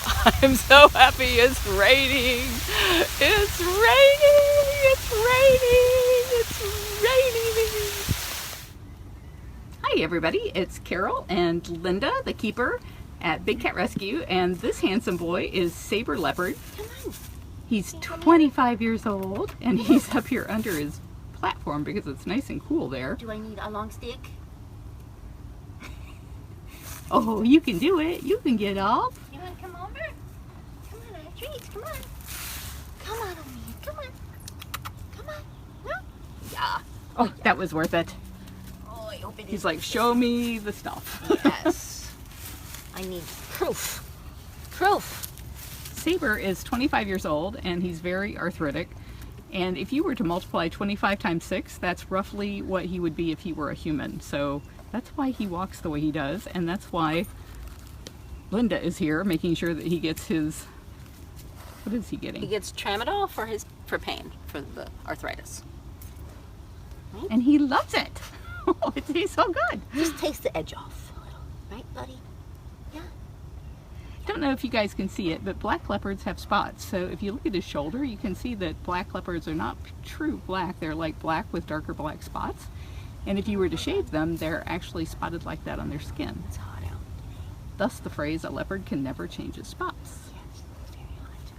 I'm so happy it's raining. It's raining. It's raining. It's raining. Hi everybody, it's Carol and Linda, the keeper at Big Cat Rescue, and this handsome boy is Saber Leopard. He's 25 years old and he's up here under his platform because it's nice and cool there. Do I need a long stick? Oh, you can do it. You can get off. You want to come over? Come on, our treats. Come on. Come on, over here. Come on. Come on. Huh? Yeah. Oh, yeah. That was worth it. Oh, I hope it is. He's like, show me the stuff. Yes. I need proof. Proof. Saber is 25 years old and he's very arthritic. And if you were to multiply 25 times 6, that's roughly what he would be if he were a human. So that's why he walks the way he does, and that's why Linda is here making sure that he gets his, what is he getting? He gets tramadol for pain, for the arthritis. Right? And he loves it. Oh, it tastes so good. Just taste the edge off a little. Right, buddy? Yeah. Don't know if you guys can see it, but black leopards have spots. So if you look at his shoulder, you can see that black leopards are not true black. They're like black with darker black spots. And if you were to shave them, they're actually spotted like that on their skin. It's hot out. Thus the phrase, a leopard can never change its spots. Yes, it's very hot.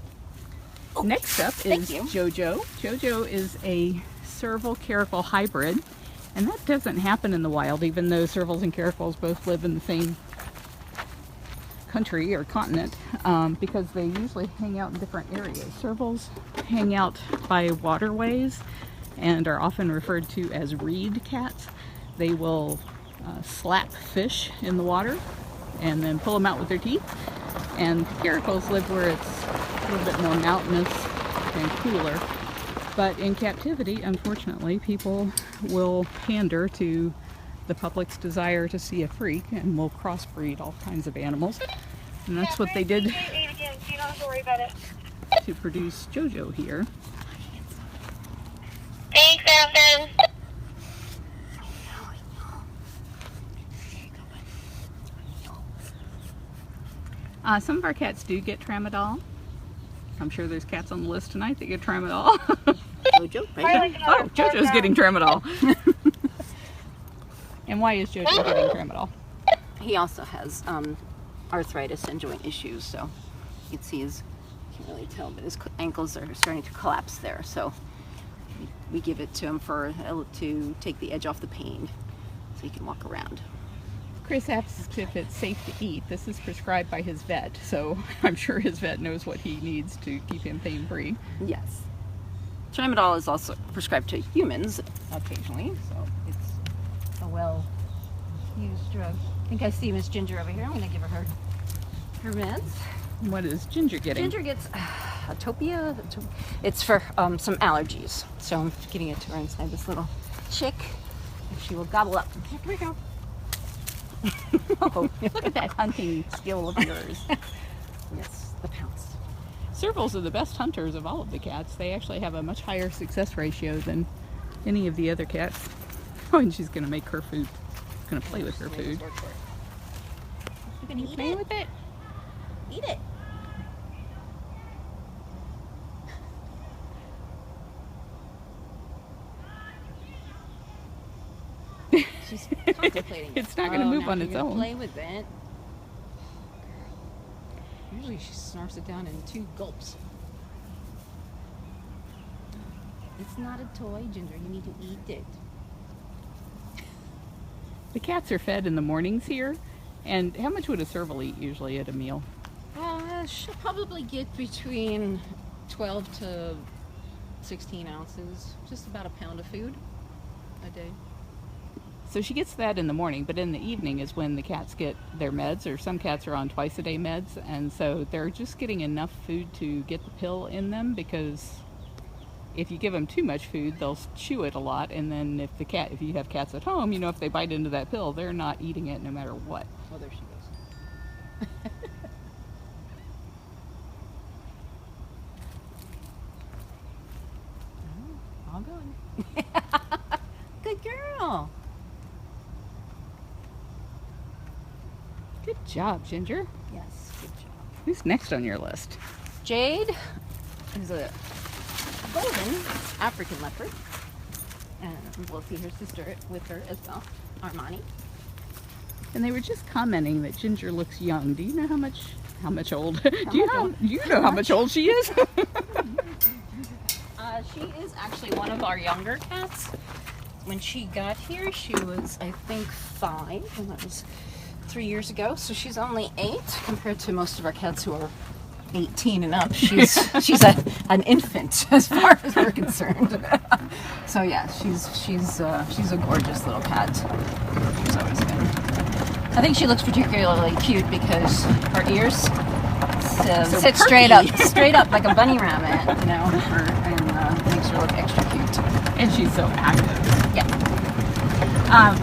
Oh, Next up is Jojo. Jojo is a serval caracal hybrid, and that doesn't happen in the wild, even though servals and caracals both live in the same country or continent, because they usually hang out in different areas. Servals hang out by waterways and are often referred to as reed cats. They will slap fish in the water and then pull them out with their teeth. And caracals live where it's a little bit more mountainous and cooler. But in captivity, unfortunately, people will pander to the public's desire to see a freak and will crossbreed all kinds of animals. And that's what they did to produce Jojo here. Thanks, Evan. Some of our cats do get tramadol. I'm sure there's cats on the list tonight that get tramadol. Jojo, right? Oh, Jojo's getting tramadol. And why is Jojo getting tramadol? He also has arthritis and joint issues, so you can see his, can't really tell, but his ankles are starting to collapse there. So we give it to him to take the edge off the pain so he can walk around. Chris asked if it's safe to eat. This is prescribed by his vet, so I'm sure his vet knows what he needs to keep him pain-free. Yes. Tramadol is also prescribed to humans occasionally, so it's a well-used drug. I think I see Miss Ginger over here. I'm going to give her her meds. What is Ginger getting? Ginger gets Atopia. It's for some allergies. So I'm getting it to her inside this little chick. And she will gobble up. Here we go. Oh, look at that hunting skill of yours. Yes, the pounce. Servals are the best hunters of all of the cats. They actually have a much higher success ratio than any of the other cats. Oh, and she's going to make her food. Going to play with her food. You can eat Play it. with it? Eat it. She's contemplating. It's not going to move now on you're its gonna own. Play with it. Usually she snarfs it down in 2 gulps. It's not a toy, Ginger. You need to eat it. The cats are fed in the mornings here. And how much would a serval eat usually at a meal? She'll probably get between 12 to 16 ounces. Just about a pound of food a day. So she gets that in the morning, but in the evening is when the cats get their meds, or some cats are on twice-a-day meds, and so they're just getting enough food to get the pill in them, because if you give them too much food, they'll chew it a lot, and then if you have cats at home, you know, if they bite into that pill, they're not eating it no matter what. Oh, there she goes. All good. Good girl. Good job, Ginger. Yes, good job. Who's next on your list? Jade is a golden African leopard. And we'll see her sister with her as well, Armani. And they were just commenting that Ginger looks young. Do you know how much old? Do you know how much old she is? She is actually one of our younger cats. When she got here, she was, I think, 5, and that was 3 years ago. So she's only 8 compared to most of our cats who are 18 and up. She's an infant as far as we're concerned. So yeah, she's a gorgeous little cat. She's always been. I think she looks particularly cute because her ears sit straight up like a bunny rabbit, you know, and makes her look extra cute. And she's so active. Yeah.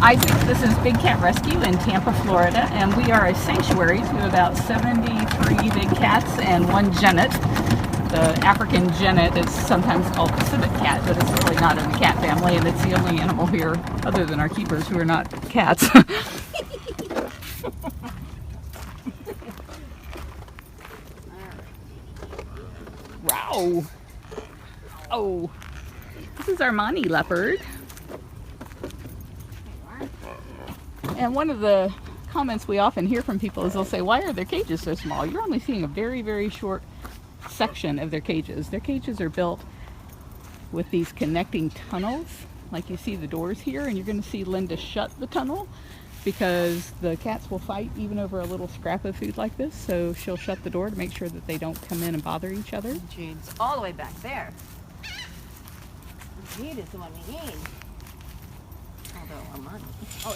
Isaac, this is Big Cat Rescue in Tampa, Florida, and we are a sanctuary to about 73 big cats and 1 genet. The African genet is sometimes called the civet cat, but it's really not in the cat family, and it's the only animal here, other than our keepers, who are not cats. Wow. Oh. This is Armani leopard. And one of the comments we often hear from people is they'll say, why are their cages so small? You're only seeing a very, very short section of their cages. Their cages are built with these connecting tunnels, like you see the doors here, and you're going to see Linda shut the tunnel because the cats will fight even over a little scrap of food like this, so she'll shut the door to make sure that they don't come in and bother each other. Jade's all the way back there. Jade is the one we need. Although Armani. Oh,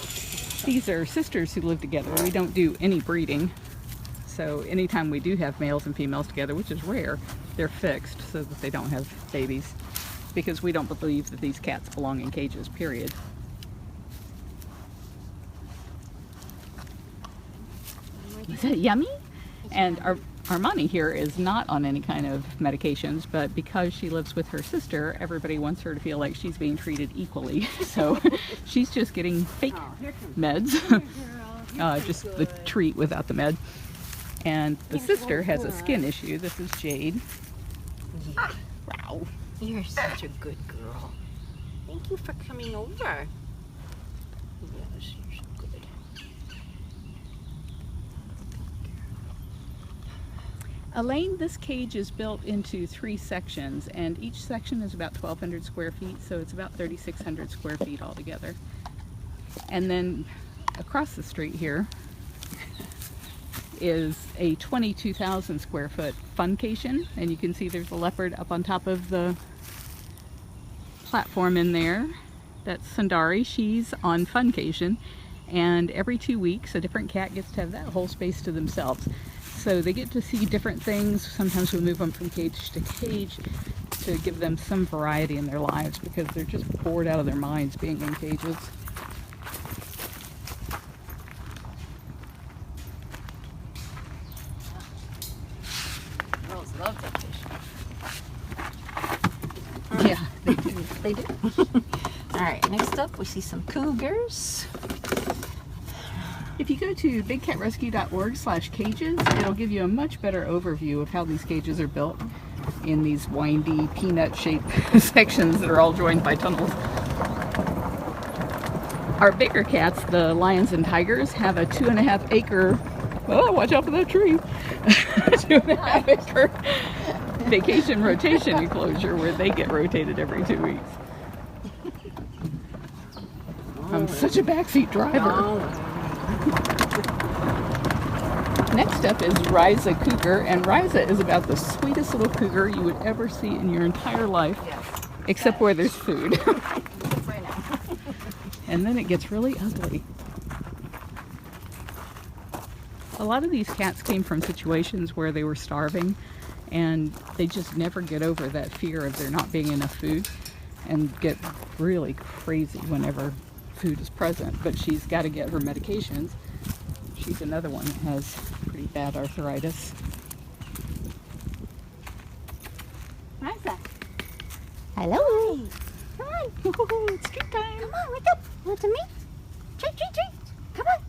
these are sisters who live together. We don't do any breeding. So anytime we do have males and females together, which is rare, they're fixed so that they don't have babies. Because we don't believe that these cats belong in cages, period. Is that yummy? And our Armani here is not on any kind of medications, but because she lives with her sister, everybody wants her to feel like she's being treated equally. So she's just getting fake meds, just the treat without the med. And the sister has a skin issue. This is Jade. Yeah. Wow. You're such a good girl. Thank you for coming over. Yes, you're so good. Elaine, this cage is built into 3 sections, and each section is about 1,200 square feet, so it's about 3,600 square feet altogether. And then across the street here is a 22,000 square foot funcation, and you can see there's a leopard up on top of the platform in there. That's Sundari. She's on funcation, and every 2 weeks a different cat gets to have that whole space to themselves. So they get to see different things. Sometimes we move them from cage to cage to give them some variety in their lives because they're just bored out of their minds being in cages. Girls love that fish. Yeah, they do. They do. All right, next up we see some cougars. If you go to bigcatrescue.org/cages, it'll give you a much better overview of how these cages are built in these windy, peanut-shaped sections that are all joined by tunnels. Our bigger cats, the lions and tigers, have a 2.5 acre, oh, watch out for that tree, 2.5 acre vacation rotation enclosure where they get rotated every 2 weeks. I'm such a backseat driver. Next up is Riza Cougar, and Riza is about the sweetest little cougar you would ever see in your entire life, except where there's food. Right now. And then it gets really ugly. A lot of these cats came from situations where they were starving, and they just never get over that fear of there not being enough food and get really crazy whenever food is present. But she's got to get her medications. She's another one that has pretty bad arthritis. Riza. Hello. Come on. Oh, it's treat time. Come on, wake up. Want to meet? Treat, treat, treat. Come on.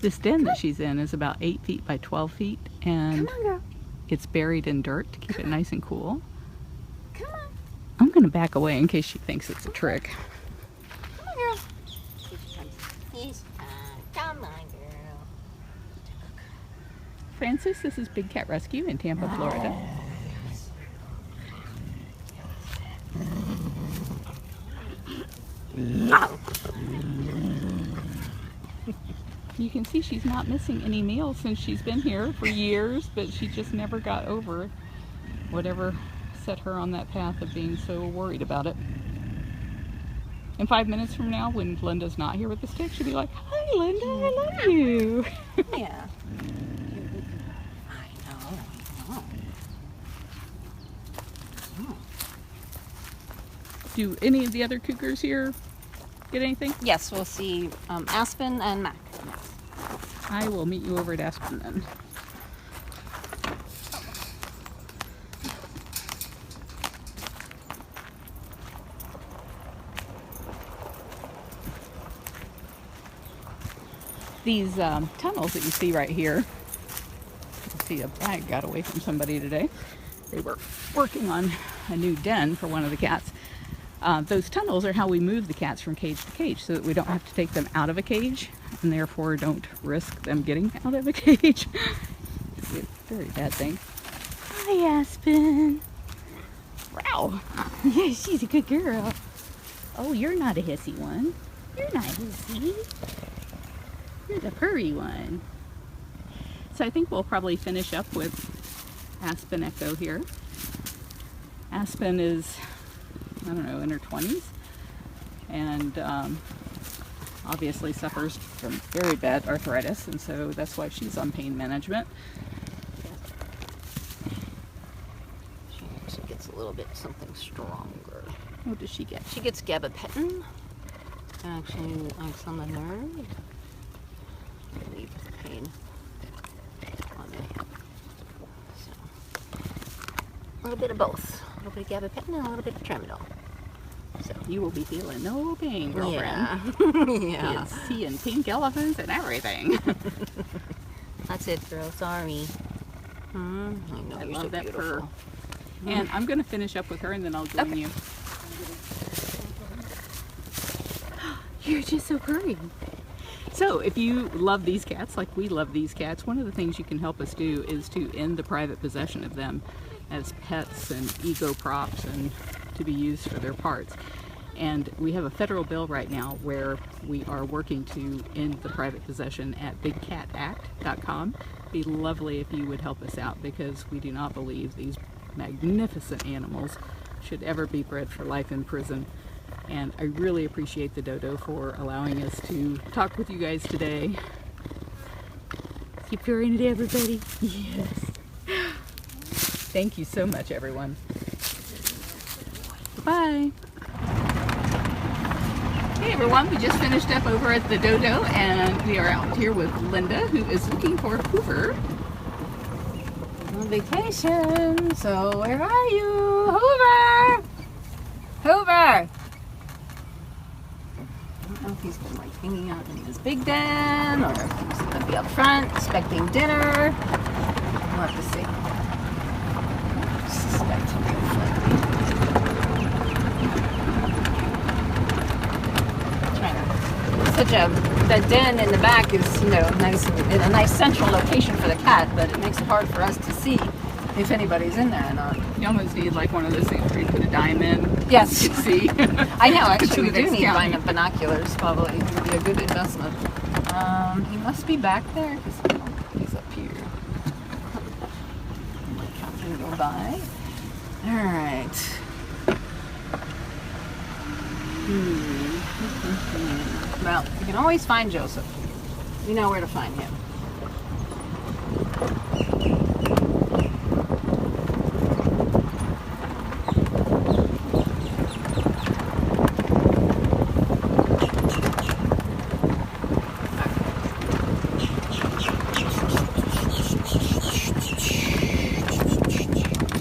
This den that she's in is about 8 feet by 12 feet, and Come on, girl. it's buried in dirt to keep it nice and cool. Come on. I'm going to back away in case she thinks it's a trick. Come on, girl. He's come on, girl. Francis, this is Big Cat Rescue in Tampa, Florida. You can see she's not missing any meals since she's been here for years, but she just never got over whatever set her on that path of being so worried about it. And 5 minutes from now, when Linda's not here with the stick, she'll be like, "Hi, Linda, I love you." Yeah. I know. Do any of the other cougars here get anything? Yes, we'll see Aspen and Mac. I will meet you over at Aspen then. These tunnels that you see right here, you see a bag got away from somebody today. They were working on a new den for one of the cats. Those tunnels are how we move the cats from cage to cage so that we don't have to take them out of a cage and therefore don't risk them getting out of a cage. It's a very bad thing. Hi, Aspen. Wow. Yeah, she's a good girl. Oh, you're not a hissy one. You're not hissy. You're the purry one. So I think we'll probably finish up with Aspen Echo here. Aspen is, I don't know, in her 20s, and obviously suffers from very bad arthritis, and so that's why she's on pain management. She gets a little bit something stronger. What does she get? She gets gabapentin. Actually, acts on the nerve. Relieve pain on it. So, a little bit of both. A little bit of gabapentin and a little bit of tramadol. So you will be feeling no pain, girlfriend. Yeah. Yeah. It's seeing pink elephants and everything. That's it, girl. Sorry. I know, I you're love so that beautiful. fur. And I'm going to finish up with her and then I'll join you. You're just so pretty. So if you love these cats like we love these cats, one of the things you can help us do is to end the private possession of them as pets and ego props and to be used for their parts. And we have a federal bill right now where we are working to end the private possession at bigcatact.com. It'd be lovely if you would help us out because we do not believe these magnificent animals should ever be bred for life in prison. And I really appreciate the dodo for allowing us to talk with you guys today. Keep purring it, everybody. Yes. Thank you so much, everyone. Bye. Hey everyone, we just finished up over at the dodo and we are out here with Linda, who is looking for Hoover. On vacation. So where are you? Hoover! Hoover! I don't know if he's been like hanging out in his big den or if he's going to be up front expecting dinner. We'll have to see. I suspect he'll be the den in the back is, you know, nice in a nice central location for the cat, but it makes it hard for us to see if anybody's in there or not. You almost need like one of those things where you put a dime in. Yes. To see. I know, actually we the do next need county. binoculars, probably. It would be a good investment. He must be back there because he's up here. Captain go by. Alright. Well, you can always find Joseph. You know where to find him.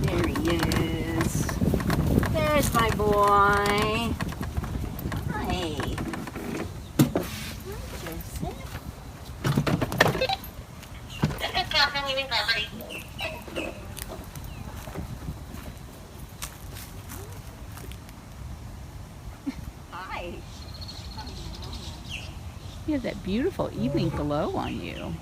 There he is. There's my boy. Hi. You have that beautiful evening glow on you.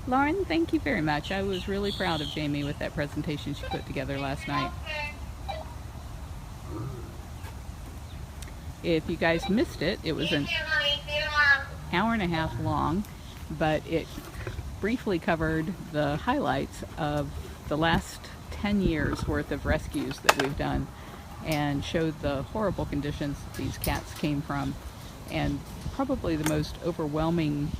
Lauren, thank you very much. I was really proud of Jamie with that presentation she put together last night. If you guys missed it, it was an hour and a half long, but it briefly covered the highlights of the last 10 years worth of rescues that we've done and showed the horrible conditions that these cats came from. And probably the most overwhelming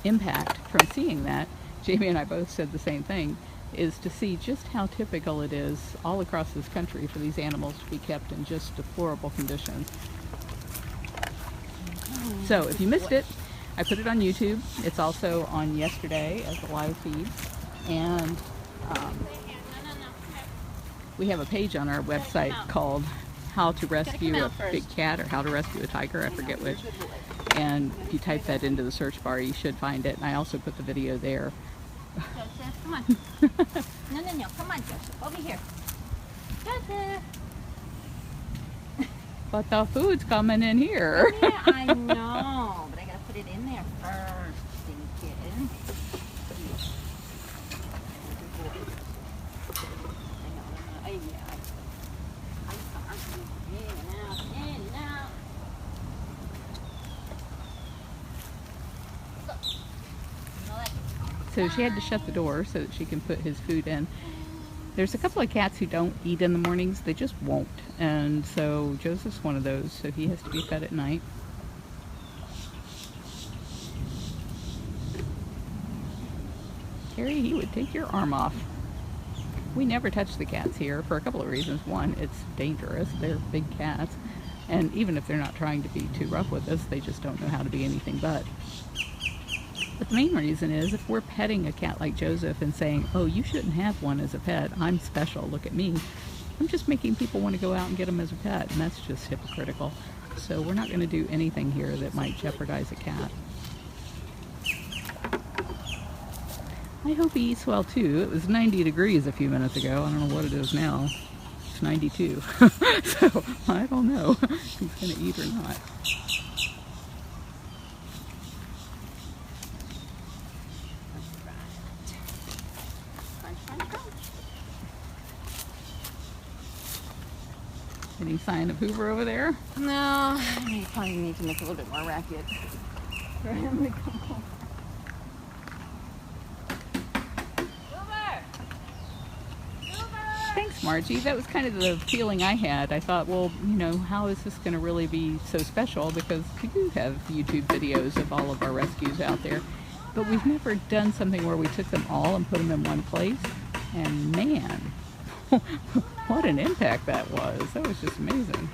impact from seeing that, Jamie and I both said the same thing, is to see just how typical it is all across this country for these animals to be kept in just deplorable conditions. So if you missed it, I put it on YouTube. It's also on yesterday as a live feed. And we have a page on our website called How to Rescue a Big Cat or How to Rescue a Tiger, I forget which. And if you type that into the search bar, you should find it. And I also put the video there. Joseph, come on. No, come on, Joseph, over here. Joseph. But the food's coming in here. Yeah, I know, but I gotta put it in there first, thinking. So she had to shut the door so that she can put his food in. There's a couple of cats who don't eat in the mornings, they just won't. And so Joseph's one of those, so he has to be fed at night. Harry, he would take your arm off. We never touch the cats here for a couple of reasons. One, it's dangerous, they're big cats. And even if they're not trying to be too rough with us, they just don't know how to be anything but. But the main reason is if we're petting a cat like Joseph and saying, oh, you shouldn't have one as a pet, I'm special, look at me, I'm just making people want to go out and get him as a pet, and that's just hypocritical. So we're not going to do anything here that might jeopardize a cat. I hope he eats well too. It was 90 degrees a few minutes ago. I don't know what it is now. It's 92. So I don't know if he's going to eat or not. Any sign of Hoover over there? No, I probably need to make a little bit more racket for him to come home. Thanks, Margie. That was kind of the feeling I had. I thought, well, you know, how is this going to really be so special? Because we do have YouTube videos of all of our rescues out there, but we've never done something where we took them all and put them in one place. And man, what an impact that was. That was just amazing.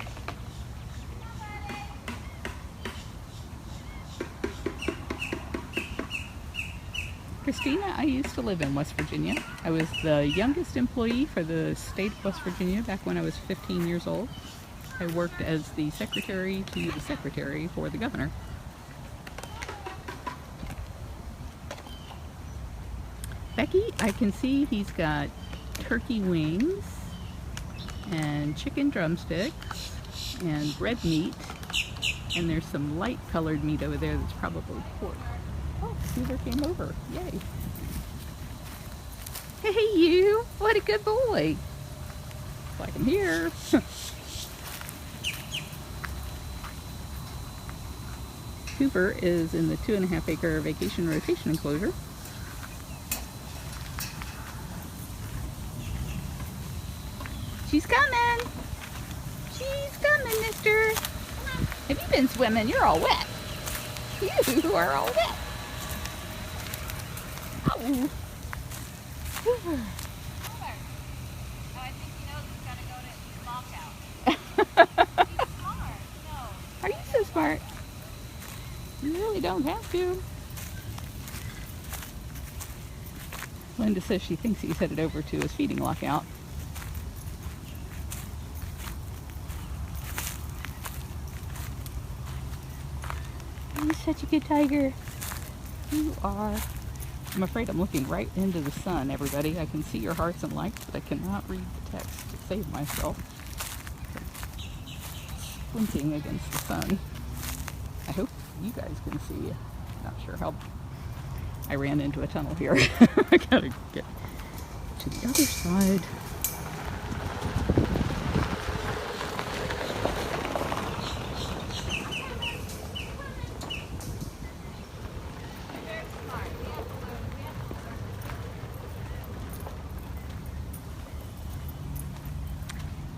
Christina, I used to live in West Virginia. I was the youngest employee for the state of West Virginia back when I was 15 years old. I worked as the secretary to the secretary for the governor. Becky, I can see he's got turkey wings and chicken drumsticks and red meat, and there's some light colored meat over there that's probably pork. Oh, Hoover came over. Yay. Hey, you. What a good boy. Looks like I'm here. Hoover is in the 2.5 acre vacation rotation enclosure. She's coming. She's coming, mister. Have you been swimming? You're all wet. You are all wet. Oh. Hoover. Oh, I think he knows he's got to go to WalkAbout. He's smart. No. Are you so smart? You really don't have to. Linda says she thinks he's headed over to his feeding lockout. You're such a good tiger. You are. I'm afraid I'm looking right into the sun, everybody. I can see your hearts and likes, but I cannot read the text to save myself. squinting against the sun. I hope you guys can see. Not sure how. I ran into a tunnel here. I gotta get to the other side.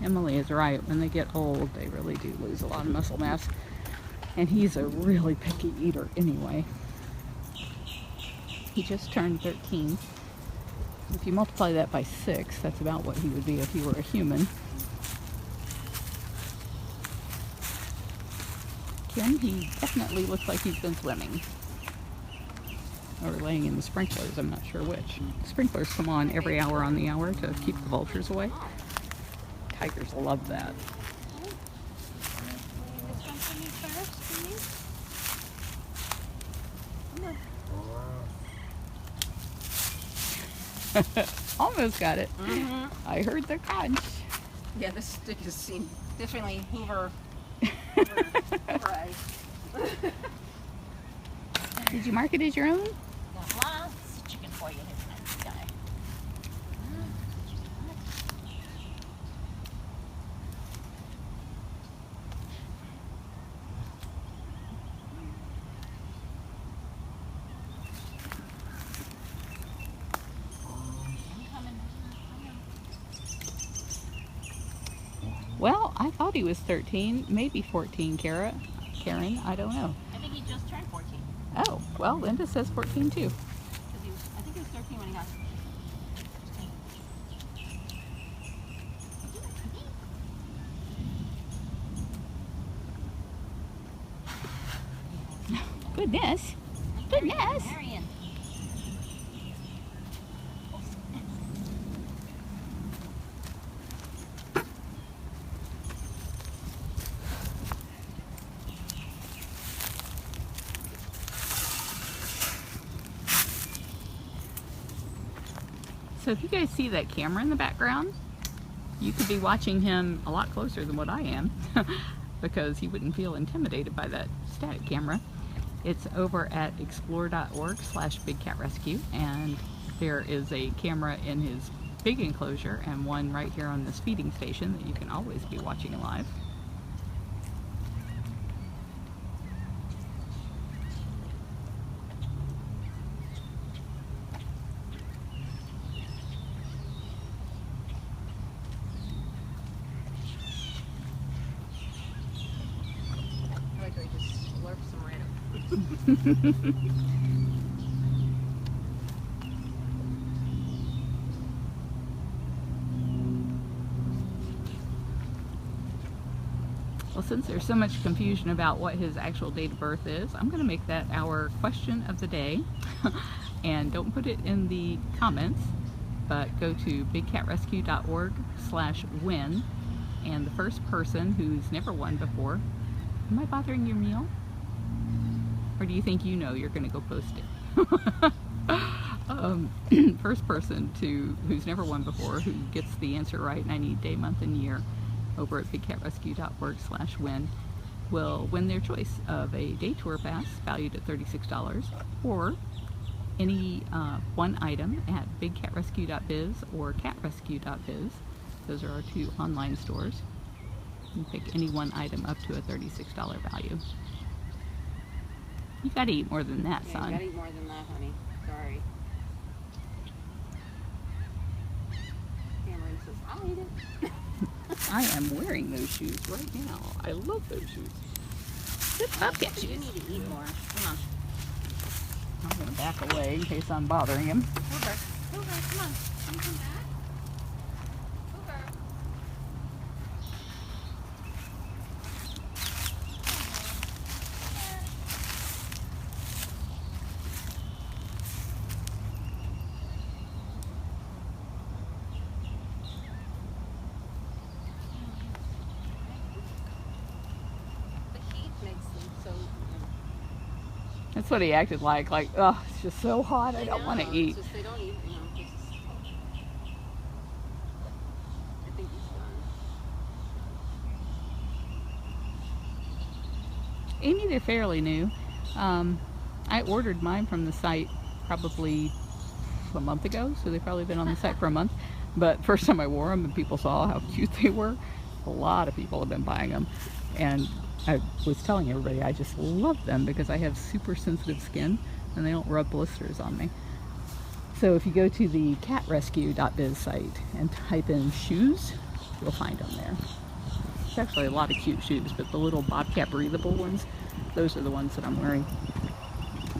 Emily is right. When they get old, they really do lose a lot of muscle mass. And he's a really picky eater anyway. He just turned 13. If you multiply that by 6, that's about what he would be if he were a human. Kim, he definitely looks like he's been swimming. Or laying in the sprinklers, I'm not sure which. Sprinklers come on every hour on the hour to keep the vultures away. Tigers love that. Almost got it. I heard the crunch. Yeah, this stick is seen differently. Hoover. Did you mark it as your own? Lots of chicken for you, this guy. Well, I thought he was 13, maybe 14, Karen, I don't know. I think he just turned 14. Oh, well, Linda says 14 too. I think he was 13 when he got. Goodness. Goodness. Marion. So if you guys see that camera in the background, you could be watching him a lot closer than what I am because he wouldn't feel intimidated by that static camera. It's over at explore.org/bigcatrescue, and there is a camera in his big enclosure and one right here on this feeding station that you can always be watching live. Well, since there's so much confusion about what his actual date of birth is, I'm going to make that our question of the day. And don't put it in the comments, but go to bigcatrescue.org/win, and the first person who's never won before. Am I bothering your meal? Or do you think you know you're going to go post it? First person who's never won before, who gets the answer right, and I need day, month, and year, over at bigcatrescue.org/win, will win their choice of a day tour pass valued at $36, or any one item at bigcatrescue.biz or catrescue.biz. Those are our two online stores. You can pick any one item up to a $36 value. You gotta eat more than that, son. You gotta eat more than that, honey. Sorry. Cameron says, I'll eat it. I am wearing those shoes right now. I love those shoes. Good bobcat shoes. You need to eat more. Come on. I'm gonna back away in case I'm bothering him. Hoover, come on. Can you come back? Hoover. The heat makes them so. That's what he acted like, oh, it's just so hot, I don't want to eat. It's just they don't eat, I think he's done. Amy, they're fairly new. I ordered mine from the site probably a month ago, so they've probably been on the site for a month. But first time I wore them and people saw how cute they were, a lot of people have been buying them. And I was telling everybody I just love them because I have super sensitive skin and they don't rub blisters on me. So if you go to the catrescue.biz site and type in shoes, you'll find them there. It's actually a lot of cute shoes, but the little bobcat breathable ones, those are the ones that I'm wearing.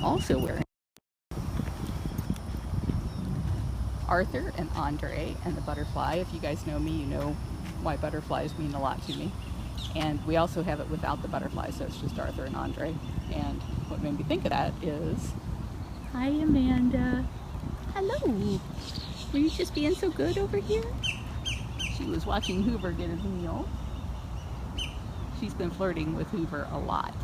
Also wearing Arthur and Andre and the butterfly. If you guys know me, you know why butterflies mean a lot to me. And we also have it without the butterfly, so it's just Arthur and Andre. And what made me think of that is, hi Amanda. Hello. Were you just being so good over here? She was watching Hoover get his meal. She's been flirting with Hoover a lot.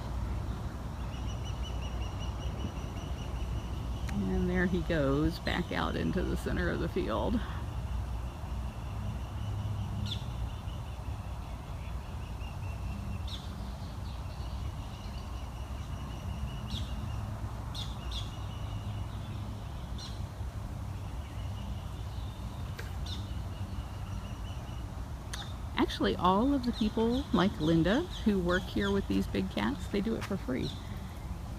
And there he goes back out into the center of the field. Actually, all of the people like Linda who work here with these big cats, they do it for free.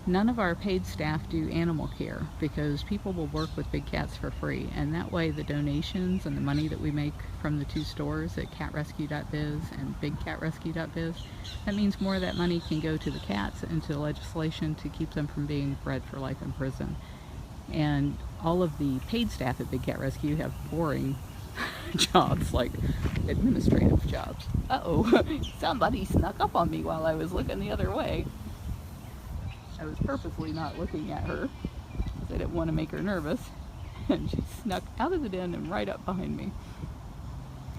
None of our paid staff do animal care because people will work with big cats for free, and that way the donations and the money that we make from the two stores at catrescue.biz and bigcatrescue.biz, that means more of that money can go to the cats and to legislation to keep them from being bred for life in prison. And all of the paid staff at Big Cat Rescue have boring jobs, like administrative jobs. Uh-oh, somebody snuck up on me while I was looking the other way. I was purposely not looking at her because I didn't want to make her nervous, and she snuck out of the den and right up behind me.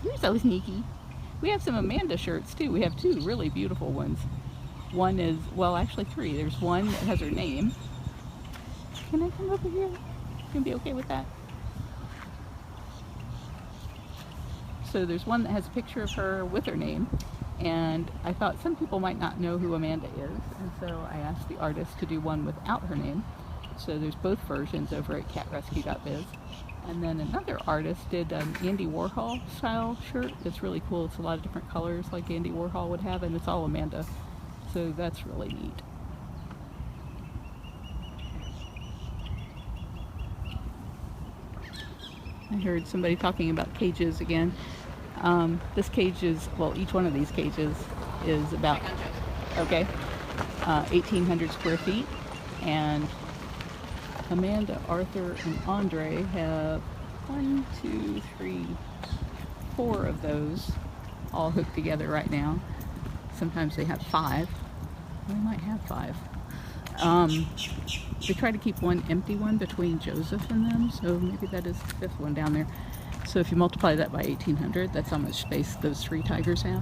You're so sneaky. We have some Amanda shirts too. We have two really beautiful ones. One is, well, actually three. There's one that has her name. Can I come over here? You can be okay with that? So there's one that has a picture of her with her name, and I thought some people might not know who Amanda is, and so I asked the artist to do one without her name. So there's both versions over at catrescue.biz. And then another artist did an Andy Warhol style shirt that's really cool. It's a lot of different colors like Andy Warhol would have, and it's all Amanda. So that's really neat. I heard somebody talking about cages again. This cage is, well, each one of these cages is about, okay, 1,800 square feet. And Amanda, Arthur, and Andre have 1, 2, 3, 4 of those all hooked together right now. Sometimes they have 5. They might have 5. They try to keep one empty one between Joseph and them, so maybe that is the 5th one down there. So if you multiply that by 1,800, that's how much space those 3 tigers have.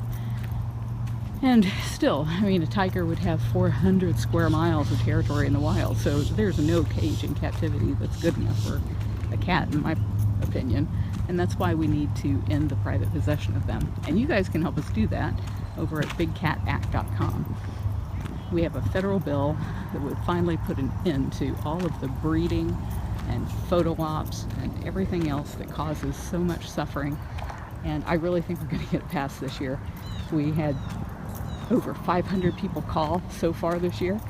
And still, I mean, a tiger would have 400 square miles of territory in the wild, so there's no cage in captivity that's good enough for a cat, in my opinion. And that's why we need to end the private possession of them. And you guys can help us do that over at bigcatact.com. We have a federal bill that would finally put an end to all of the breeding and photo ops and everything else that causes so much suffering. And I really think we're going to get it passed this year. We had over 500 people call so far this year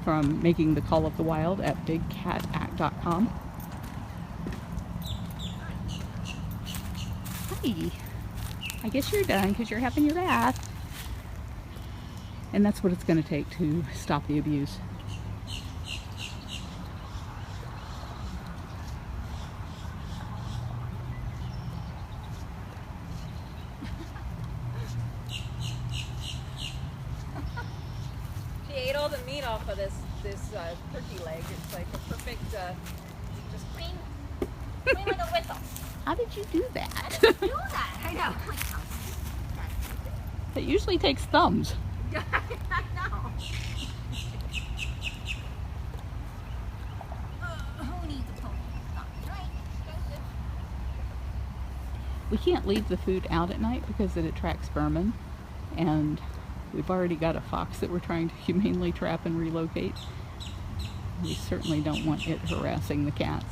from making the call of the wild at bigcatact.com. Hi. I guess you're done because you're having your bath. And that's what it's going to take to stop the abuse. She ate all the meat off of this turkey leg. It's like a perfect, just clean like a whistle. How did you do that? How did you do that? I know. It usually takes thumbs. I know. Who needs a pony? Right. We can't leave the food out at night because it attracts vermin, and We've already got a fox that we're trying to humanely trap and relocate. We certainly don't want it harassing the cats,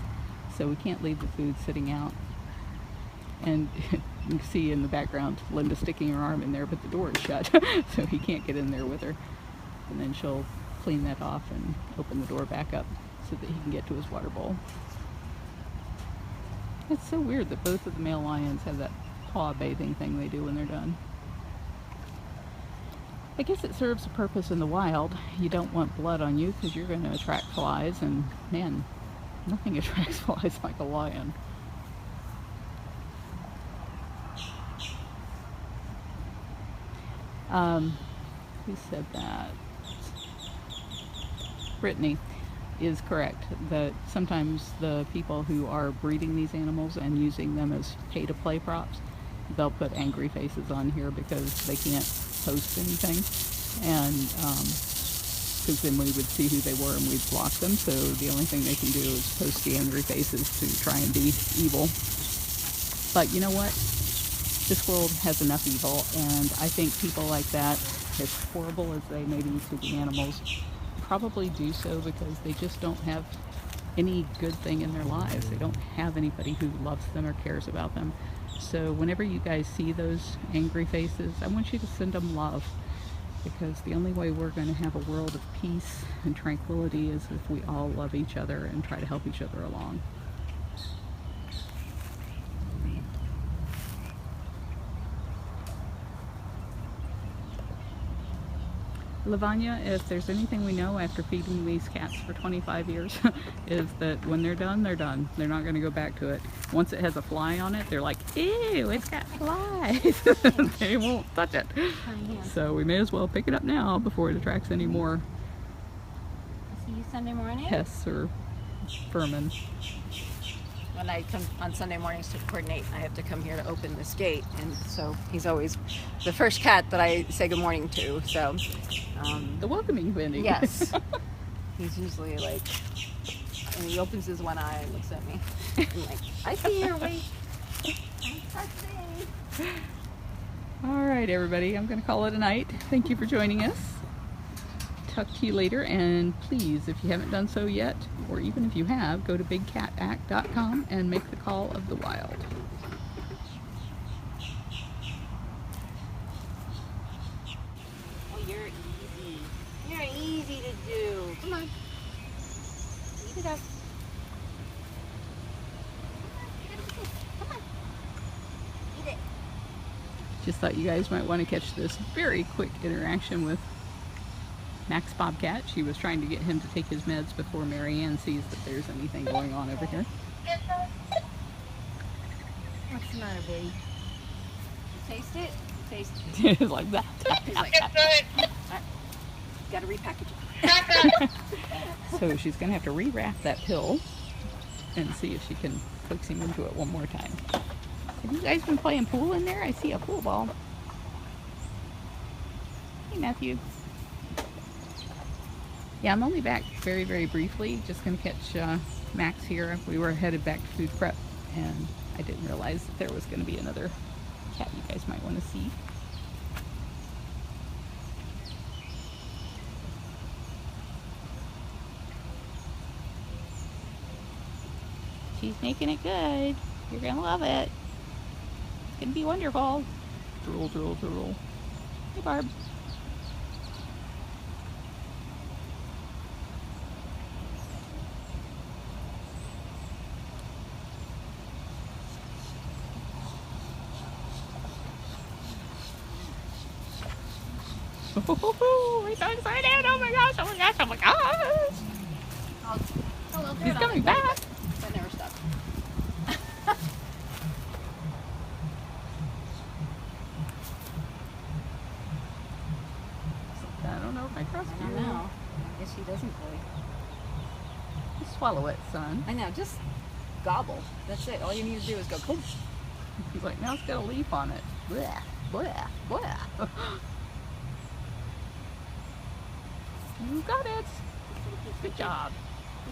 so we can't leave the food sitting out. And you can see in the background Linda sticking her arm in there, but the door is shut, so he can't get in there with her. And then she'll clean that off and open the door back up so that he can get to his water bowl. It's so weird that both of the male lions have that paw bathing thing they do when they're done. I guess it serves a purpose in the wild. You don't want blood on you because you're going to attract flies, and man, nothing attracts flies like a lion. Who said that? Brittany is correct that sometimes the people who are breeding these animals and using them as pay-to-play props, they'll put angry faces on here because they can't post anything, and because then we would see who they were and we'd block them, so the only thing they can do is post the angry faces to try and be evil. But you know what? This world has enough evil, and I think people like that, as horrible as they may be to the animals, probably do so because they just don't have any good thing in their lives. They don't have anybody who loves them or cares about them. So whenever you guys see those angry faces, I want you to send them love, because the only way we're going to have a world of peace and tranquility is if we all love each other and try to help each other along. Lavanya, if there's anything we know after feeding these cats for 25 years, is that when they're done, they're done. They're not going to go back to it. Once it has a fly on it, they're like, ew, it's got flies. They won't touch it. So we may as well pick it up now before it attracts any more See you Sunday morning? pests or vermin. When I come on Sunday mornings to coordinate, I have to come here to open this gate, and so he's always the first cat that I say good morning to. So The welcoming vending. yes, he's usually like, and he opens his one eye and looks at me. I'm like, I see your wait. I'm touching. All right, everybody, I'm going to call it a night. Thank you for joining us. Talk to you later, and please, if you haven't done so yet, or even if you have, go to bigcatact.com and make the call of the wild. Oh, you're easy. You're easy to do. Come on. Eat it up. Come on. Eat it. Just thought you guys might want to catch this very quick interaction with Max Bobcat. She was trying to get him to take his meds before Marianne sees that there's anything going on over here. What's the matter, baby? Taste it? Taste It's like that. He's like, right. Gotta repackage it. So she's going to have to rewrap that pill and see if she can coax him into it one more time. Have you guys been playing pool in there? I see a pool ball. Hey, Matthew. Yeah, I'm only back very, very briefly. Just going to catch Max here. We were headed back to food prep, and I didn't realize that there was going to be another cat you guys might want to see. She's making it good. You're going to love it. It's going to be wonderful. Drool, drool, drool. Hey, Barb. Oh, we're so excited! Oh my gosh! Oh my gosh! Oh my gosh! Hello, He's coming back! That never stops. I don't know if I trust I you. don't know. I guess he doesn't really. Just swallow it, son. I know, just gobble. That's it. All you need to do is go, boom. He's like, now it's got a leaf on it. Blah, blah, blah. You got it. Good job.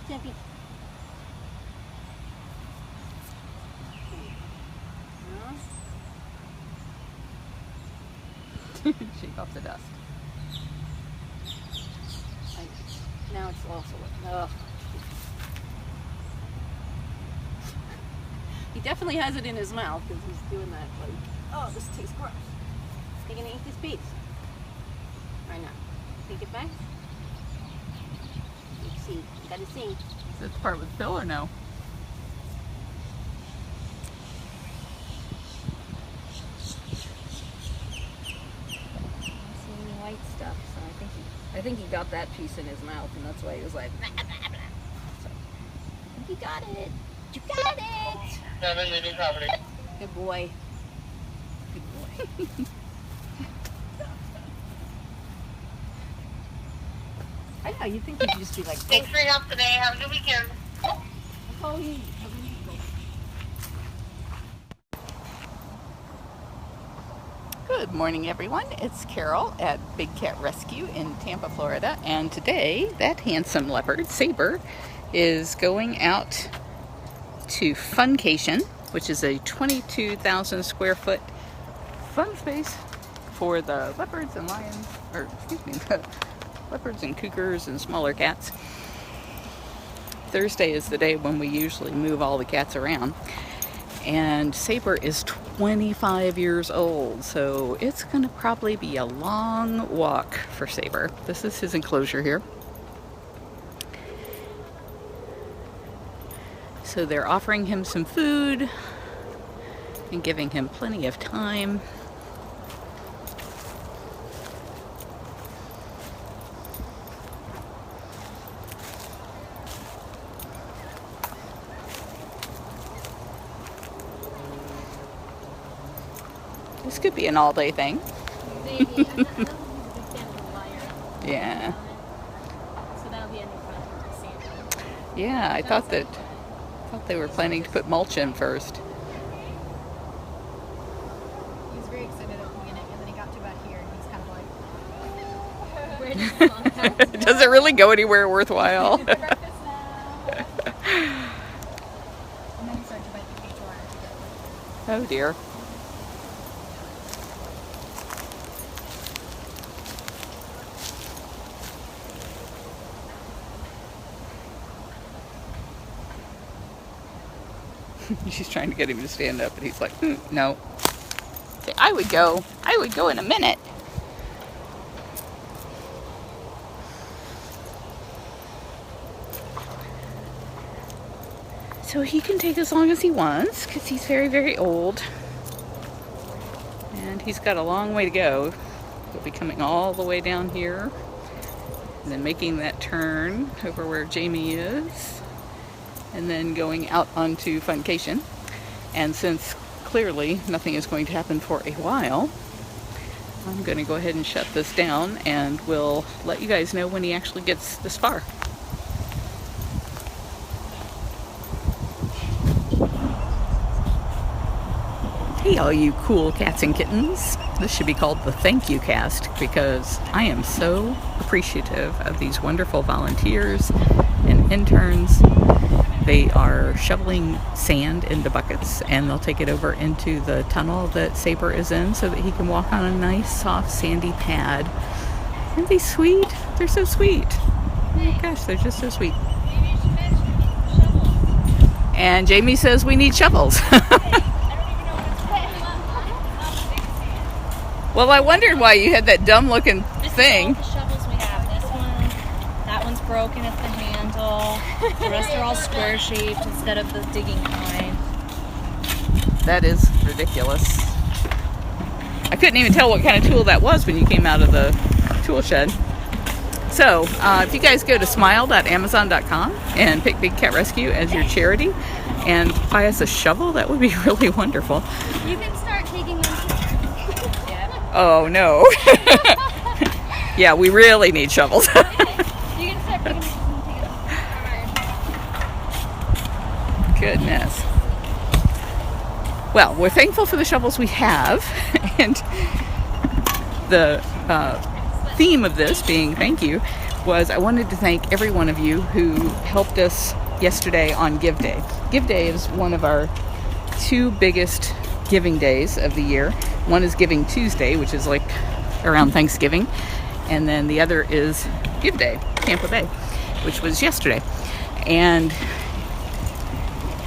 Good job. Shake off the dust. Now it's also, ugh. He definitely has it in his mouth because he's doing that, like, oh, this tastes gross. He's gonna eat this piece. Right now. Take it back. You see, you gotta see. Is that the part with Phil or no? White stuff, so I think he got that piece in his mouth, and that's why he was like, blah, blah, blah. So, I think you got it. You got it. 7 leaving property. Good boy. Good boy. I know, you'd think he'd just be like, Thanks for your help today. Have a good weekend. oh, he. Good morning, everyone. It's Carol at Big Cat Rescue in Tampa, Florida, and today that handsome leopard, Saber, is going out to Funcation, which is a 22,000 square foot fun space for the leopards and lions, or excuse me, the leopards and cougars and smaller cats. Thursday is the day when we usually move all the cats around. And Saber is 25 years old, so it's going to probably be a long walk for Saber. This is his enclosure here. So they're offering him some food and giving him plenty of time. This could be an all-day thing. Maybe. Yeah. So that'll be a new project to Saber. Yeah, I thought they were planning to put mulch in first. He was very excited at the beginning, and then he got to about here, and he's kind of like, where does this all go? Does it really go anywhere worthwhile? Breakfast now. And then he started to bite the cage wire to get like, Oh dear. She's trying to get him to stand up, and he's like, no. Okay, I would go in a minute. So he can take as long as he wants, because he's very, very old. And he's got a long way to go. He'll be coming all the way down here, and then making that turn over where Jamie is, and then going out onto Funcation. And since clearly nothing is going to happen for a while, I'm going to go ahead and shut this down, and we'll let you guys know when he actually gets this far. Hey all you cool cats and kittens. This should be called the thank you cast, because I am so appreciative of these wonderful volunteers and interns. They are shoveling sand into buckets, and they'll take it over into the tunnel that Saber is in so that he can walk on a nice soft sandy pad. Aren't they sweet? They're so sweet. Oh my gosh, they're just so sweet. maybe you should mention shovels. And Jamie says we need shovels. Well, I wondered why you had that dumb looking thing. This is all the shovels we have. This one, that one's broken at the handle. The rest are all square shaped instead of the digging kind. That is ridiculous. I couldn't even tell what kind of tool that was when you came out of the tool shed. So, if you guys go to smile.amazon.com and pick Big Cat Rescue as your charity and buy us a shovel, that would be really wonderful. You can start taking them. Oh no. Yeah, we really need shovels. You can start picking them. Goodness. Well, we're thankful for the shovels we have, and the theme of this being thank you was I wanted to thank every one of you who helped us yesterday on Give Day. Give Day is one of our two biggest giving days of the year. One is Giving Tuesday, which is like around Thanksgiving, and then the other is Give Day, Tampa Bay. which was yesterday. And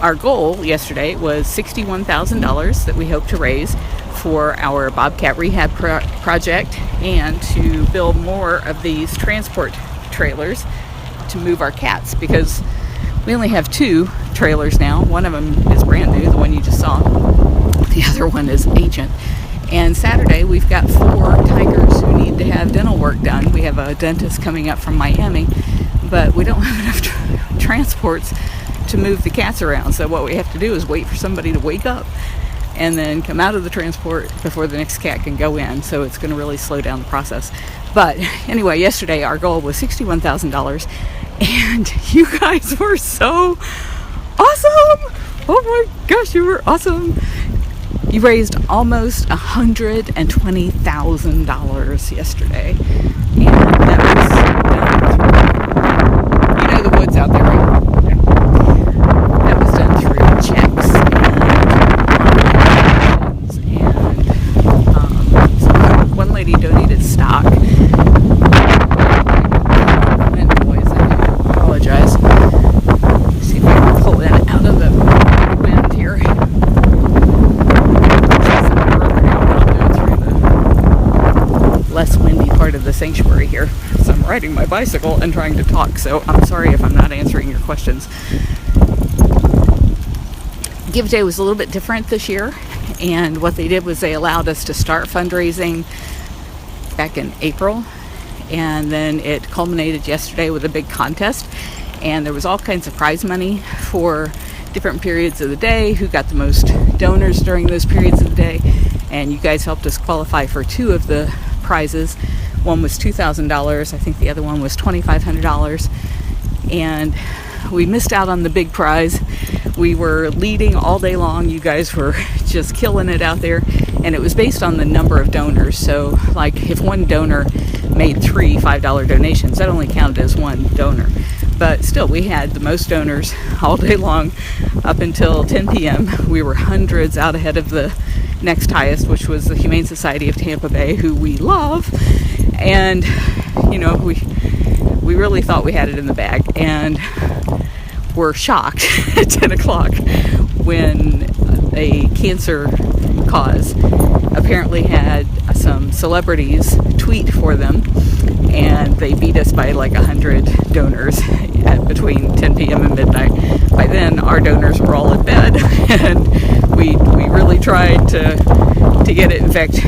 our goal yesterday was $61,000 that we hope to raise for our bobcat rehab project, and to build more of these transport trailers to move our cats, because we only have 2 trailers now. One of them is brand new, the one you just saw. The other one is ancient. And Saturday we've got 4 tigers who need to have dental work done. We have a dentist coming up from Miami, but we don't have enough transports to move the cats around. So what we have to do is wait for somebody to wake up and then come out of the transport before the next cat can go in. So it's going to really slow down the process. But anyway, yesterday our goal was $61,000, and you guys were so awesome. Oh my gosh, you were awesome. You raised almost $120,000 yesterday, and that was, you know, the woods out there, right? Yeah. That was done through checks and so one lady donated stock. And boys, I apologize. Let's see if I can pull that out of the wind here. Less windy part of the sanctuary here. So I'm riding my bicycle and trying to talk, so I'm sorry if I'm not answering your questions. Give Day was a little bit different this year, and what they did was they allowed us to start fundraising back in April, and then it culminated yesterday with a big contest, and there was all kinds of prize money for different periods of the day, who got the most donors during those periods of the day, and you guys helped us qualify for 2 of the prizes. One was $2,000, I think the other one was $2,500, and we missed out on the big prize. We were leading all day long. You guys were just killing it out there, and it was based on the number of donors. So like if one donor made 3 $5 donations, that only counted as one donor. But still, we had the most donors all day long up until 10 p.m. We were hundreds out ahead of the next highest, which was the Humane Society of Tampa Bay, who we love. And, you know, we really thought we had it in the bag, and were shocked at 10 o'clock when a cancer cause apparently had some celebrities tweet for them, and they beat us by like 100 donors at between 10 p.m. and midnight. By then, our donors were all in bed, and we really tried to get it. In fact,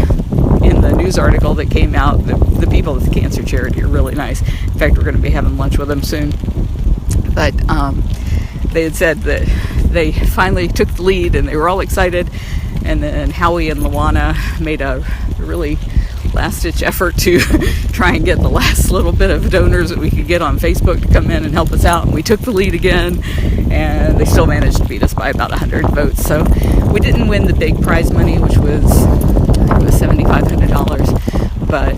in the news article that came out, the people at the cancer charity are really nice. In fact, we're going to be having lunch with them soon. But they had said that they finally took the lead, and they were all excited. And then Howie and Luana made a really last-ditch effort to try and get the last little bit of donors that we could get on Facebook to come in and help us out. And we took the lead again, and they still managed to beat us by about 100 votes. So we didn't win the big prize money, which was, I think it was $7,500. But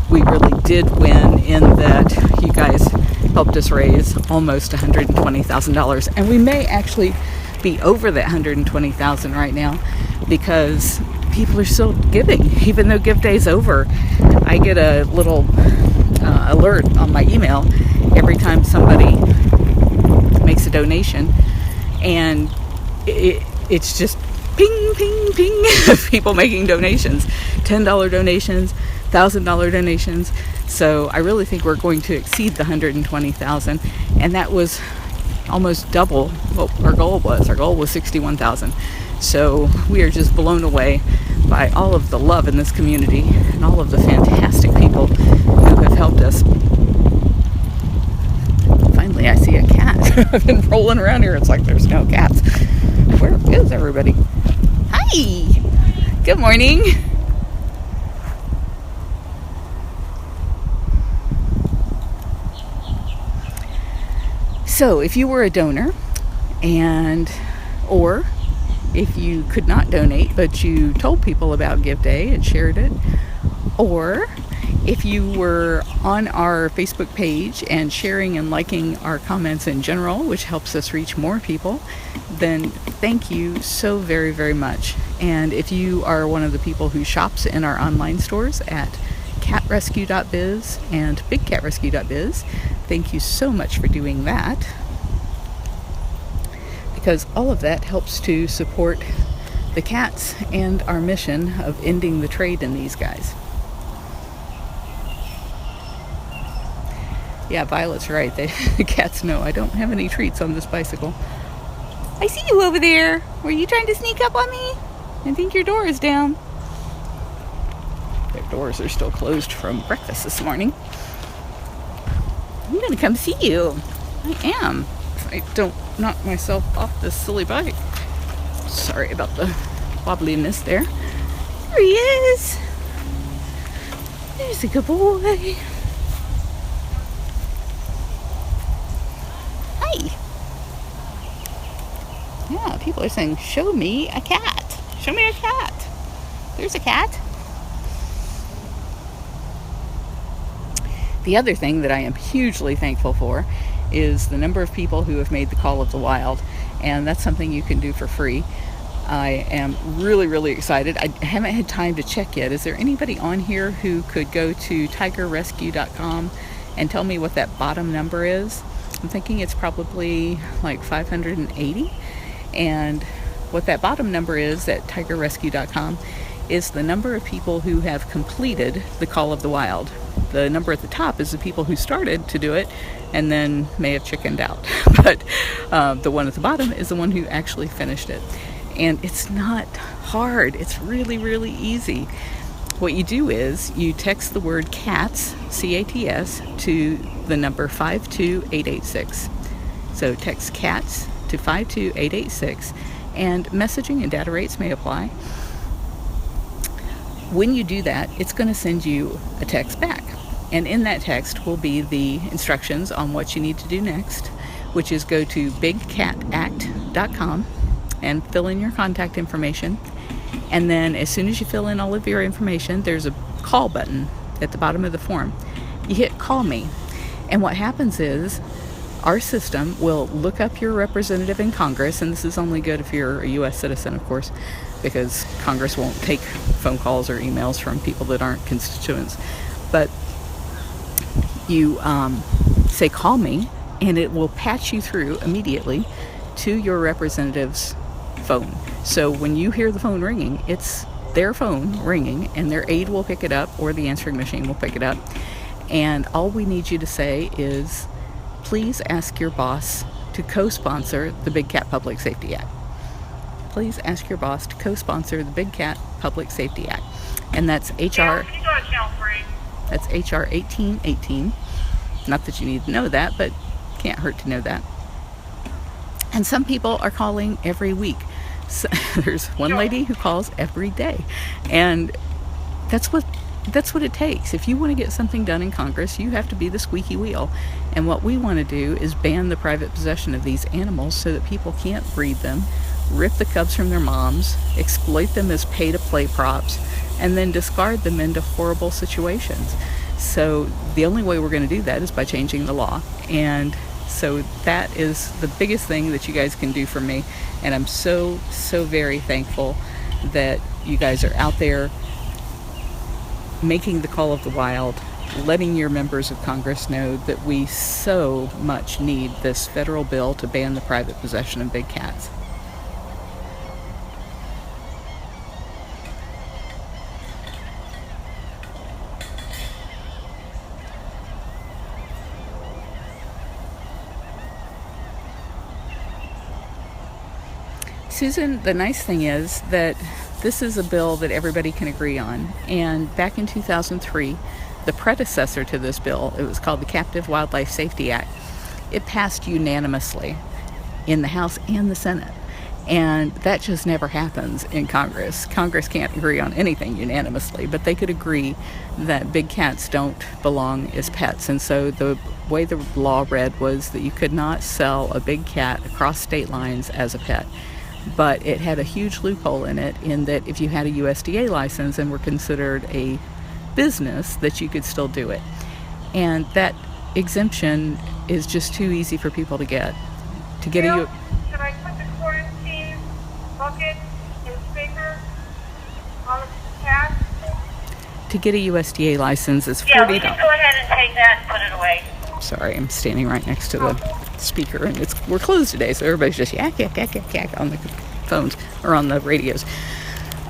we really did win in that you guys helped us raise almost $120,000. And we may actually be over that $120,000 right now, because people are still giving, even though Give Day's over. I get a little alert on my email every time somebody makes a donation, and it's just ping, ping, ping of people making donations, $10 donations, $1,000 donations. So I really think we're going to exceed the $120,000, and that was almost double what our goal was. Our goal was $61,000. So we are just blown away by all of the love in this community and all of the fantastic people who have helped us. Finally, I see a cat. I've been rolling around here. It's like there's no cats. Where is everybody? Hi! Good morning. So if you were a donor, or if you could not donate but you told people about Give Day and shared it, or if you were on our Facebook page and sharing and liking our comments in general, which helps us reach more people, then thank you so very, very much. And if you are one of the people who shops in our online stores at catrescue.biz and bigcatrescue.biz. Thank you so much for doing that, because all of that helps to support the cats and our mission of ending the trade in these guys. Yeah, Violet's right. The cats know I don't have any treats on this bicycle. I see you over there. Were you trying to sneak up on me? I think your door is down. Their doors are still closed from breakfast this morning. I'm gonna come see you. I am. If I don't knock myself off this silly bike. Sorry about the wobbliness there. There he is. There's a good boy. Hi. Yeah, people are saying, show me a cat. Show me a cat. There's a cat. The other thing that I am hugely thankful for is the number of people who have made the call of the wild, and that's something you can do for free. I am really, really excited. I haven't had time to check yet. Is there anybody on here who could go to tigerrescue.com and tell me what that bottom number is? I'm thinking it's probably like 580. And what that bottom number is at tigerrescue.com is the number of people who have completed the call of the wild. The number at the top is the people who started to do it and then may have chickened out. But the one at the bottom is the one who actually finished it. And it's not hard. It's really, really easy. What you do is you text the word cats, C-A-T-S, to the number 52886. So text cats to 52886, and messaging and data rates may apply. When you do that, it's going to send you a text back. And in that text will be the instructions on what you need to do next, which is go to bigcatact.com and fill in your contact information. And then as soon as you fill in all of your information, there's a call button at the bottom of the form. You hit call me. And what happens is our system will look up your representative in Congress, and this is only good if you're a U.S. citizen, of course, because Congress won't take phone calls or emails from people that aren't constituents. But you say call me, and it will patch you through immediately to your representative's phone. So when you hear the phone ringing, it's their phone ringing, and their aide will pick it up, or the answering machine will pick it up. And all we need you to say is, please ask your boss to co-sponsor the Big Cat Public Safety Act. Please ask your boss to co-sponsor the Big Cat Public Safety Act. And that's HR 1818. Not that you need to know that, but can't hurt to know that. And some people are calling every week. So there's one lady who calls every day. And that's what it takes. If you want to get something done in Congress, you have to be the squeaky wheel. And what we want to do is ban the private possession of these animals so that people can't breed them, rip the cubs from their moms, exploit them as pay-to-play props, and then discard them into horrible situations. So the only way we're going to do that is by changing the law. And so that is the biggest thing that you guys can do for me. And I'm so, so very thankful that you guys are out there making the call of the wild, letting your members of Congress know that we so much need this federal bill to ban the private possession of big cats. Susan, the nice thing is that this is a bill that everybody can agree on. And back in 2003, the predecessor to this bill, it was called the Captive Wildlife Safety Act, it passed unanimously in the House and the Senate. And that just never happens in Congress. Congress can't agree on anything unanimously, but they could agree that big cats don't belong as pets. And so the way the law read was that you could not sell a big cat across state lines as a pet. But it had a huge loophole in it, in that if you had a USDA license and were considered a business, that you could still do it. And that exemption is just too easy for people to get. To get Gale, should I put the quarantine bucket and speaker on the cat? to get a USDA license is Yeah, we $40. can go ahead and take that and put it away. Sorry, I'm standing right next to the speaker, and we're closed today, so everybody's just yak, yak, yak, yak, yak on the phones or on the radios.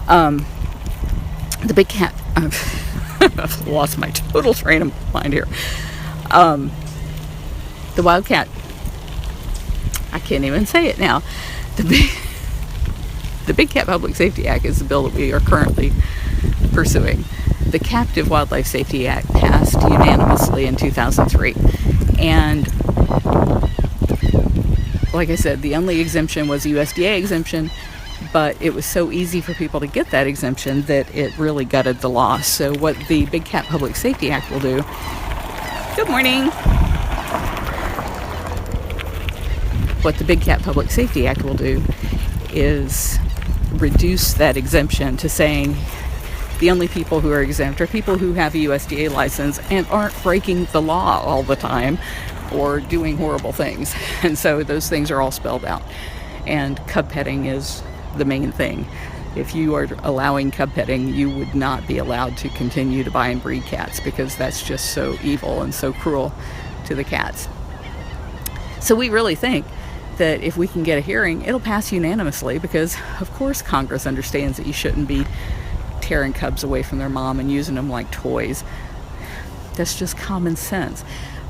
The big cat, I've lost my total train of mind here. The wildcat, I can't even say it now. The Big Cat Public Safety Act is the bill that we are currently pursuing. The Captive Wildlife Safety Act passed unanimously in 2003. And like I said, the only exemption was USDA exemption, but it was so easy for people to get that exemption that it really gutted the law. So what the Big Cat Public Safety Act will do, good morning. What the Big Cat Public Safety Act will do is reduce that exemption to saying the only people who are exempt are people who have a USDA license and aren't breaking the law all the time or doing horrible things. And so those things are all spelled out. And cub petting is the main thing. If you are allowing cub petting, you would not be allowed to continue to buy and breed cats, because that's just so evil and so cruel to the cats. So we really think that if we can get a hearing, it'll pass unanimously, because of course Congress understands that you shouldn't be tearing cubs away from their mom and using them like toys. That's just common sense.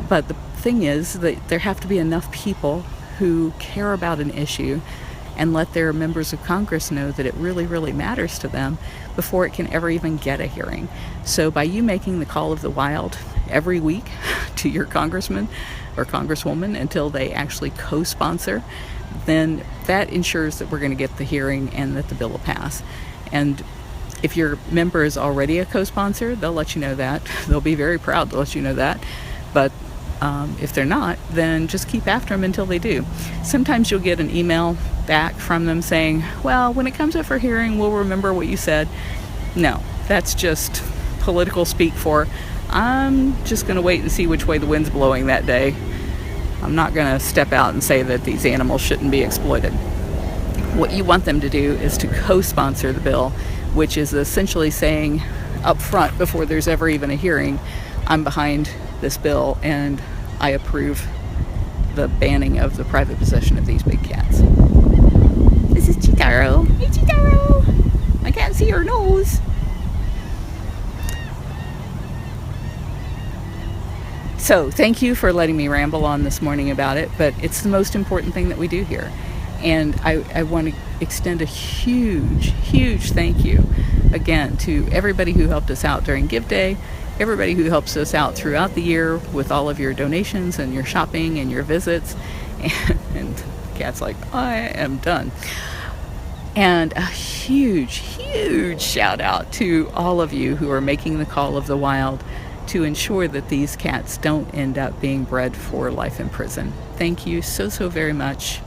But the thing is that there have to be enough people who care about an issue and let their members of Congress know that it really, really matters to them before it can ever even get a hearing. So by you making the call of the wild every week to your congressman or congresswoman until they actually co-sponsor, then that ensures that we're going to get the hearing and that the bill will pass. And if your member is already a co-sponsor, they'll let you know that. They'll be very proud to let you know that. But if they're not, then just keep after them until they do. Sometimes you'll get an email back from them saying, well, when it comes up for hearing, we'll remember what you said. No, that's just political speak for, I'm just going to wait and see which way the wind's blowing that day. I'm not going to step out and say that these animals shouldn't be exploited. What you want them to do is to co-sponsor the bill, which is essentially saying up front, before there's ever even a hearing, I'm behind this bill and I approve the banning of the private possession of these big cats. This is Chitaro. Hey, Chitaro! I can't see her nose. So thank you for letting me ramble on this morning about it, but it's the most important thing that we do here. And I want to extend a huge, huge thank you again to everybody who helped us out during Give Day, everybody who helps us out throughout the year with all of your donations and your shopping and your visits. And Kat's like, I am done. And a huge, huge shout out to all of you who are making the call of the wild to ensure that these cats don't end up being bred for life in prison. Thank you so, so very much.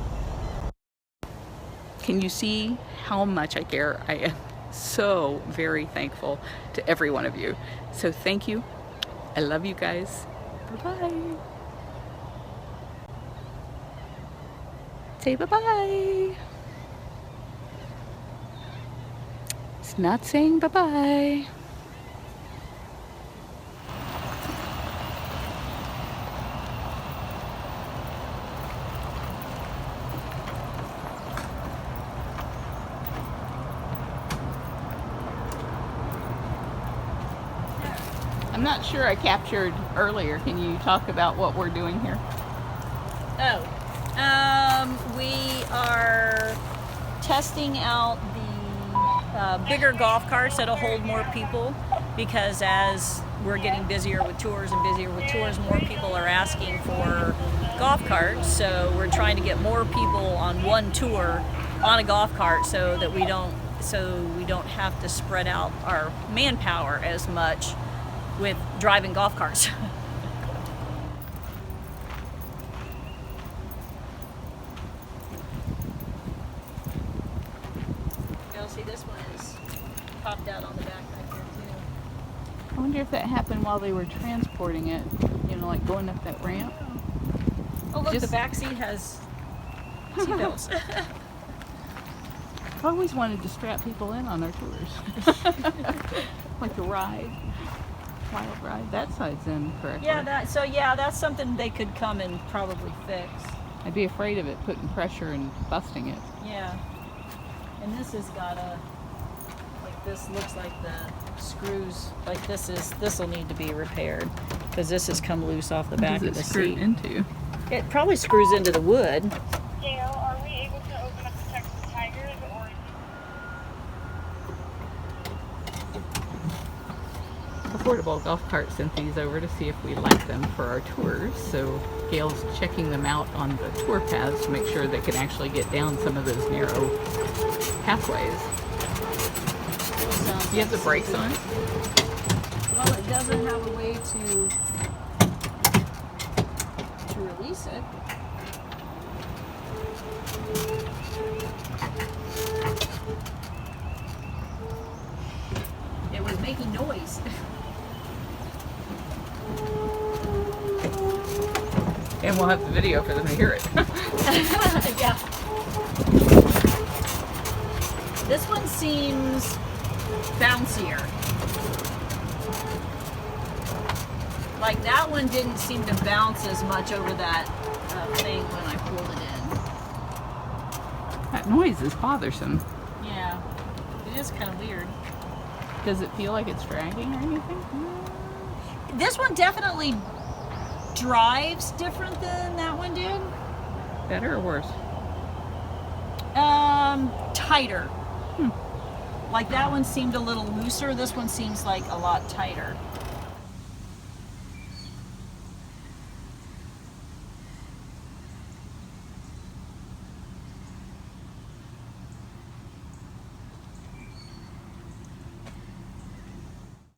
Can you see how much I care? I am so very thankful to every one of you. So thank you. I love you guys. Bye-bye. Say bye-bye. It's not saying bye-bye. I'm not sure I captured earlier. Can you talk about what we're doing here? We are testing out the bigger golf carts that'll hold more people, because as we're getting busier with tours, more people are asking for golf carts. So we're trying to get more people on one tour on a golf cart so that we don't have to spread out our manpower as much with driving golf carts. You'll see this one is popped out on the back right there too. I wonder if that happened while they were transporting it, you know, like going up that ramp. Oh look, Just- the back seat has seatbelts. I always wanted to strap people in on our tours. Like a ride. Wild ride. That side's in correctly. Yeah, that's something they could come and probably fix. I'd be afraid of it putting pressure and busting it. Yeah. And this has got this looks like the screws, like this will need to be repaired because this has come loose off the back of the seat. Into? It probably screws into the wood. Gale, are we able to open up the Texas tigers or? Affordable Golf Cart sent these over to see if we like them for our tours. So Gail's checking them out on the tour paths to make sure they can actually get down some of those narrow pathways. Do you have the brakes on? Well, it doesn't have a way to release it. It was making noise. And we'll have the video for them to hear it. Yeah. This one seems bouncier. Like that one didn't seem to bounce as much over that thing when I pulled it in. That noise is bothersome. Yeah, it is kind of weird. Does it feel like it's dragging or anything? This one definitely drives different than that one did. Better or worse? Tighter. Like that one seemed a little looser. This one seems like a lot tighter.